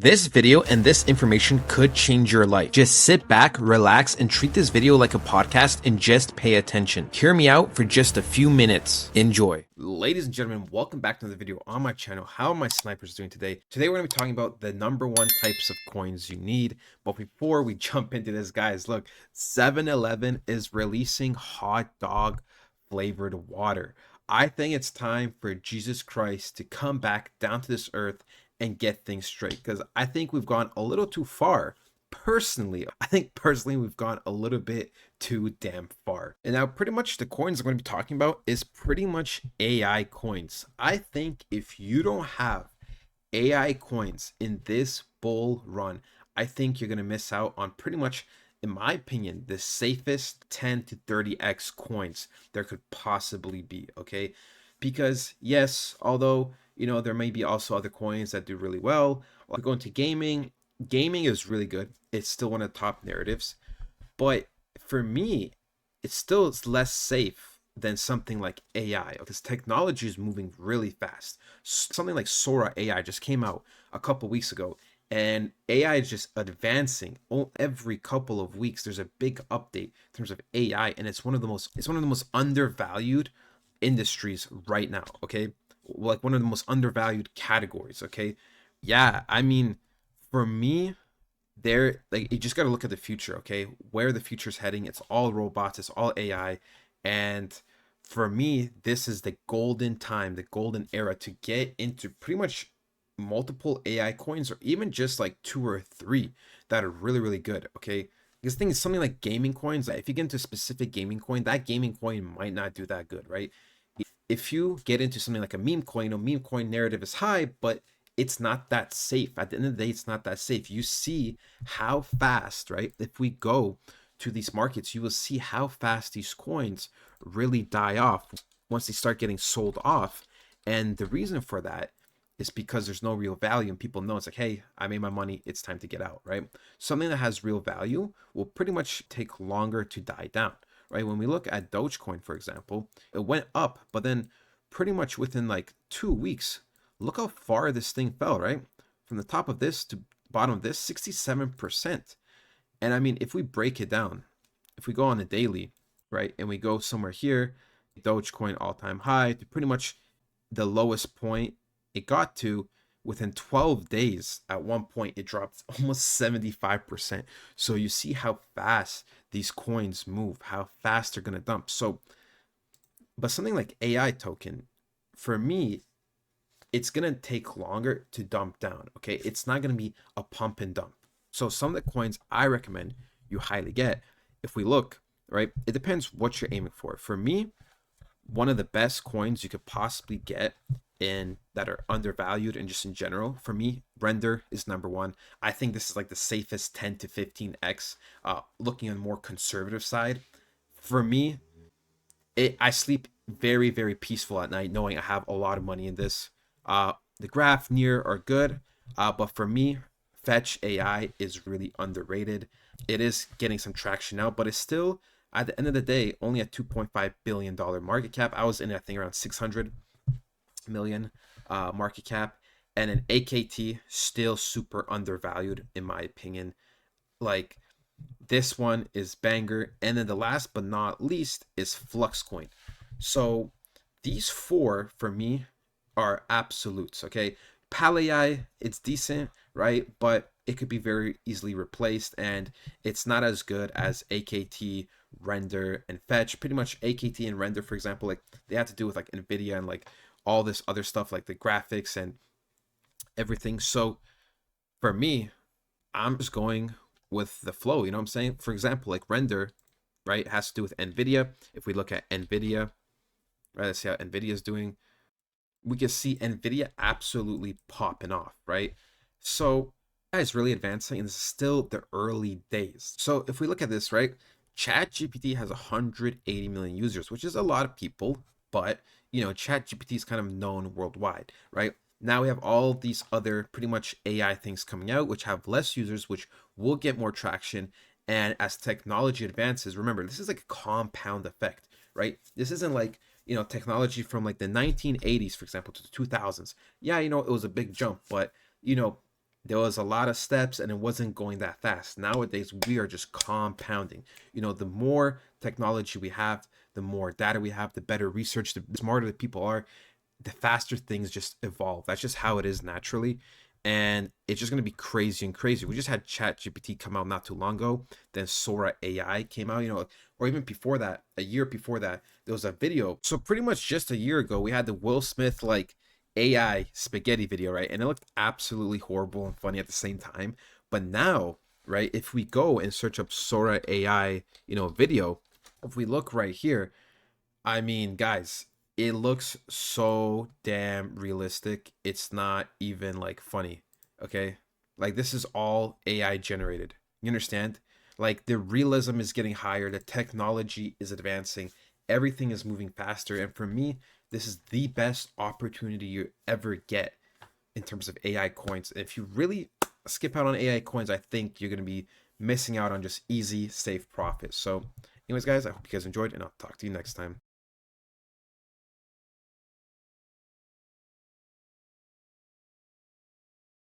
This video and this information could change your life. Just sit back, relax, and treat this video like a podcast and just pay attention. Hear me out for just a few minutes. Enjoy. Ladies and gentlemen, welcome back to another video on my channel. How are my snipers doing today? Today we're going to be talking about the #1 types of coins you need. But before we jump into this, guys, look, 7-Eleven is releasing hot dog flavored water. I think it's time for Jesus Christ to come back down to this earth and get things straight, because I think we've gone a little too far. I think we've gone a little bit too damn far. And now pretty much the coins I'm going to be talking about is pretty much AI coins. I think if you don't have AI coins in this bull run, I think you're going to miss out on pretty much, in my opinion, the safest 10 to 30x coins there could possibly be, okay? Because yes, although, you know, there may be also other coins that do really well. Like going to gaming is really good. It's still one of the top narratives. But for me, it's less safe than something like AI, because technology is moving really fast. Something like Sora AI just came out a couple weeks ago, and AI is just advancing. Every couple of weeks there's a big update in terms of AI, and it's one of the most undervalued industries right now, okay? Like one of the most undervalued categories, okay? Yeah, I mean, for me, there, like, you just got to look at the future, okay? Where the future's heading, it's all robots, it's all AI, and for me, this is the golden time, the golden era to get into pretty much multiple AI coins, or even just like 2 or 3 that are really, really good, okay? Because the thing is, something like gaming coins, if you get into a specific gaming coin, that gaming coin might not do that good, right? If you get into something like a meme coin, a meme coin narrative is high, but it's not that safe. At the end of the day, it's not that safe. You see how fast, right? If we go to these markets, you will see how fast these coins really die off once they start getting sold off. And the reason for that is because there's no real value, and people know it's like, hey, I made my money, it's time to get out, right? Something that has real value will pretty much take longer to die down. Right? When we look at Dogecoin, for example, it went up, but then pretty much within like 2 weeks, look how far this thing fell, right? From the top of this to bottom of this, 67%. And I mean, if we break it down, if we go on a daily, right, and we go somewhere here, Dogecoin all-time high to pretty much the lowest point it got to, within 12 days, at one point, it dropped almost 75%. So you see how fast these coins move, how fast they're going to dump. So, but something like AI token, for me, it's going to take longer to dump down, okay? It's not going to be a pump and dump. So some of the coins I recommend you highly get, if we look, right, it depends what you're aiming for. For me, one of the best coins you could possibly get in that are undervalued, and just in general, for me, rndr is #1. I think this is like the safest 10 to 15x. Looking on the more conservative side, for me, I sleep very, very peaceful at night knowing I have a lot of money in this. The graph near are good, but for me, fetch AI is really underrated. It is getting some traction now, but it's still, at the end of the day, only a $2.5 billion market cap. I was in, I think, around 600 million market cap, and an AKT still super undervalued in my opinion. Like, this one is banger. And then the last but not least is Fluxcoin. So these 4 for me are absolutes, okay? Palai, it's decent, right? But it could be very easily replaced, and it's not as good as AKT, rndr, and fetch. Pretty much AKT and rndr, for example, like, they have to do with like NVIDIA and like all this other stuff, like the graphics and everything. So for me, I'm just going with the flow, you know what I'm saying? For example, like rndr, right, has to do with NVIDIA. If we look at NVIDIA, right, let's see how NVIDIA is doing. We can see NVIDIA absolutely popping off, right? So that is really advancing, and this is still the early days. So if we look at this, right, ChatGPT has 180 million users, which is a lot of people, but you know, ChatGPT is kind of known worldwide, right? Now we have all these other pretty much AI things coming out, which have less users, which will get more traction. And as technology advances, remember, this is like a compound effect, right? This isn't like, you know, technology from like the 1980s, for example, to the 2000s. Yeah, you know, it was a big jump, but, you know, there was a lot of steps and it wasn't going that fast. Nowadays, we are just compounding. The more technology we have, the more data we have, the better research, the smarter the people are, the faster things just evolve. That's just how it is naturally. And it's just going to be crazy and crazy. We just had Chat GPT come out not too long ago. Then Sora AI came out, or even before that, a year before that, there was a video. So pretty much just a year ago, we had the Will Smith like AI spaghetti video, right? And it looked absolutely horrible and funny at the same time. But now, right, if we go and search up Sora AI, video, if we look right here, I mean, guys, it looks so damn realistic. It's not even like funny. Okay? Like this is all AI generated. You understand? Like the realism is getting higher, the technology is advancing, everything is moving faster. And for me, this is the best opportunity you ever get in terms of AI coins. If you really skip out on AI coins, I think you're going to be missing out on just easy, safe profits. So, anyways, guys, I hope you guys enjoyed, and I'll talk to you next time.